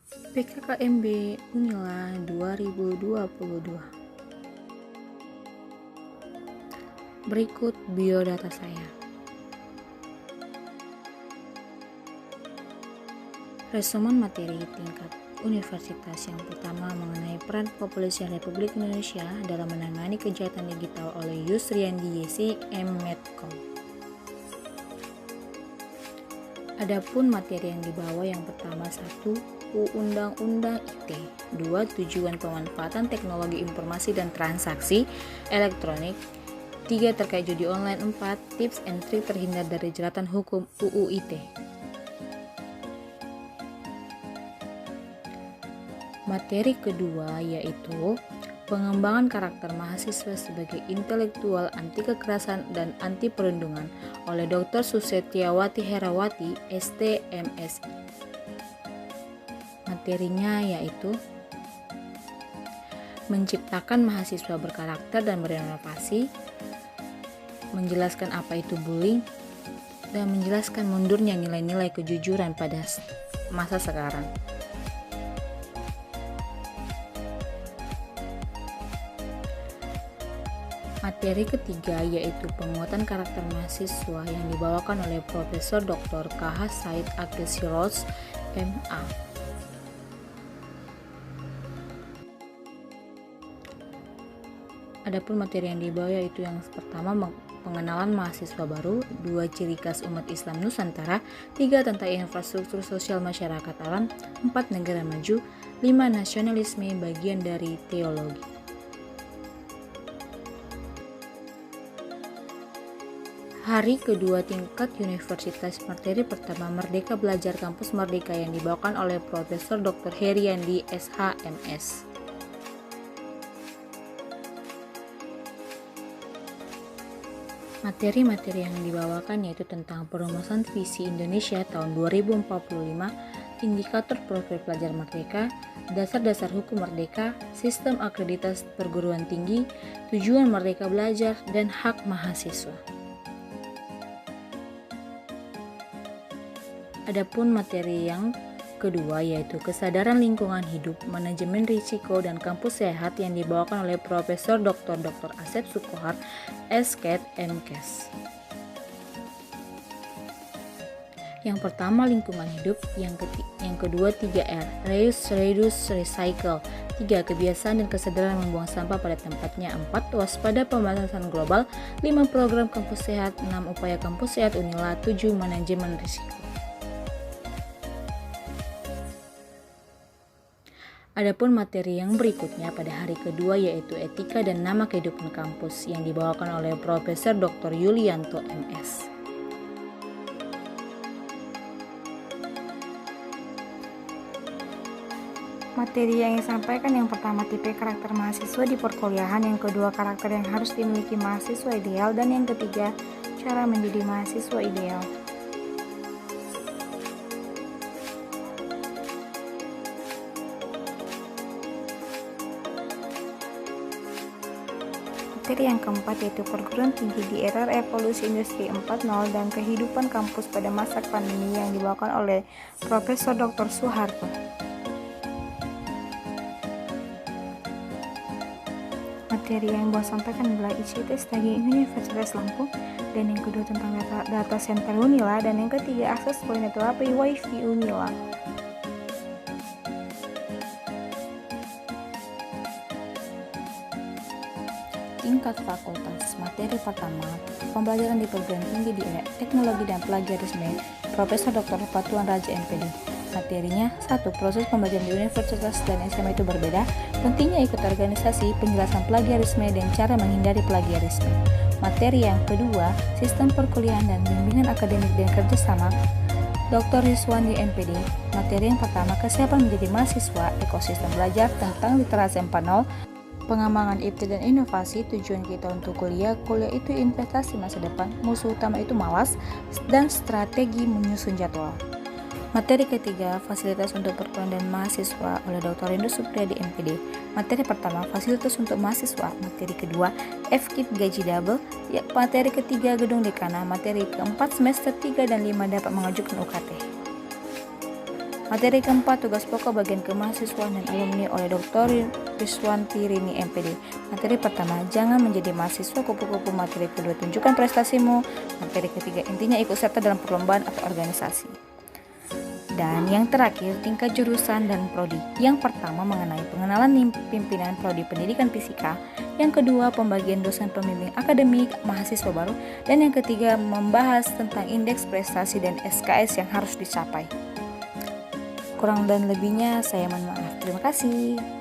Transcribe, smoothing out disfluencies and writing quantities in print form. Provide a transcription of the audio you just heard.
PKKMB Unila 2022. Berikut biodata saya. Resumen materi tingkat universitas yang pertama mengenai peran Kepolisian Republik Indonesia dalam menangani kejahatan digital oleh Yusriandi Yesi M. Medcom. Adapun materi yang dibawa yang pertama 1. Undang-Undang ITE 2. Tujuan pemanfaatan teknologi informasi dan transaksi elektronik 3. Terkait judi online 4. Tips and trik terhindar dari jeratan hukum UU ITE. Materi kedua yaitu pengembangan karakter mahasiswa sebagai intelektual anti kekerasan dan anti perundungan oleh Dr. Susetyawati Herawati, ST, MSI. Materinya yaitu menciptakan mahasiswa berkarakter dan berinovasi, menjelaskan apa itu bullying, dan menjelaskan mundurnya nilai-nilai kejujuran pada masa sekarang. Materi ketiga yaitu penguatan karakter mahasiswa yang dibawakan oleh Profesor Dr. KH Said Akil Siroj, MA. Adapun materi yang dibawa yaitu yang pertama pengenalan mahasiswa baru, 2. Ciri khas umat Islam Nusantara, 3. Tentang infrastruktur sosial masyarakat alam, 4. Negara maju, 5. Nasionalisme bagian dari teologi. Hari kedua tingkat universitas materi pertama Merdeka Belajar Kampus Merdeka yang dibawakan oleh Profesor Dr. Heriandi SHMS. Materi-materi yang dibawakan yaitu tentang perumusan visi Indonesia tahun 2045, indikator profil pelajar merdeka, dasar-dasar hukum merdeka, sistem akreditasi perguruan tinggi, tujuan merdeka belajar, dan hak mahasiswa. Adapun materi yang kedua yaitu kesadaran lingkungan hidup, manajemen risiko, dan kampus sehat yang dibawakan oleh Profesor Dr. Asep Sukohar, SKED, MKes. Yang pertama lingkungan hidup, yang kedua 3R, reduce, recycle, 3. Kebiasaan dan kesadaran membuang sampah pada tempatnya, 4. Waspada pembatasan global, 5. Program kampus sehat, 6. Upaya kampus sehat Unila, 7. Manajemen risiko. Adapun materi yang berikutnya pada hari kedua yaitu etika dan nama kehidupan kampus yang dibawakan oleh Profesor Dr. Yulianto MS. Materi yang disampaikan yang pertama tipe karakter mahasiswa di perkuliahan, yang kedua karakter yang harus dimiliki mahasiswa ideal, dan yang ketiga cara menjadi mahasiswa ideal. Materi yang keempat yaitu perguruan tinggi di era revolusi industri 4.0 dan kehidupan kampus pada masa pandemi yang dibawakan oleh Profesor Dr. Soeharto. Materi yang Bos sampaikan adalah ICT Stagi Universitas Lampung, dan yang kedua tentang data center Unila, dan yang ketiga akses poin atau API WiFi Unila. Tingkat fakultas. Materi pertama pembelajaran di perguruan tinggi di teknologi dan plagiarisme, Profesor Dr. Patuan Raja MPD. Materinya 1. Proses pembelajaran di universitas dan SMA itu berbeda, pentingnya ikut organisasi, penjelasan plagiarisme, dan cara menghindari plagiarisme. Materi yang kedua sistem perkuliahan dan bimbingan akademik dan kerjasama, Dr. Rizwandi MPD. Materi yang pertama kesiapan menjadi mahasiswa, ekosistem belajar tentang literasi 4.0, pengembangan IP dan inovasi, tujuan kita untuk kuliah itu investasi masa depan, musuh utama itu malas, dan strategi menyusun jadwal. Materi ketiga, fasilitas untuk perkuliahan dan mahasiswa oleh Dr. Indo Supriyadi MPD. Materi pertama, fasilitas untuk mahasiswa. Materi kedua, FKIP gaji double. Materi ketiga, gedung dekana. Materi keempat, semester 3 dan 5 dapat mengajukan UKT. Materi keempat, tugas pokok bagian kemahasiswaan dan alumni oleh Dr. Riswanti Rini MPD. Materi pertama, jangan menjadi mahasiswa kupu-kupu. Materi kedua, tunjukkan prestasimu. Materi ketiga, intinya ikut serta dalam perlombaan atau organisasi. Dan yang terakhir, tingkat jurusan dan prodi. Yang pertama mengenai pengenalan pimpinan prodi pendidikan fisika. Yang kedua, pembagian dosen pembimbing akademik mahasiswa baru. Dan yang ketiga, membahas tentang indeks prestasi dan SKS yang harus dicapai. Kurang dan lebihnya saya mohon maaf. Terima kasih.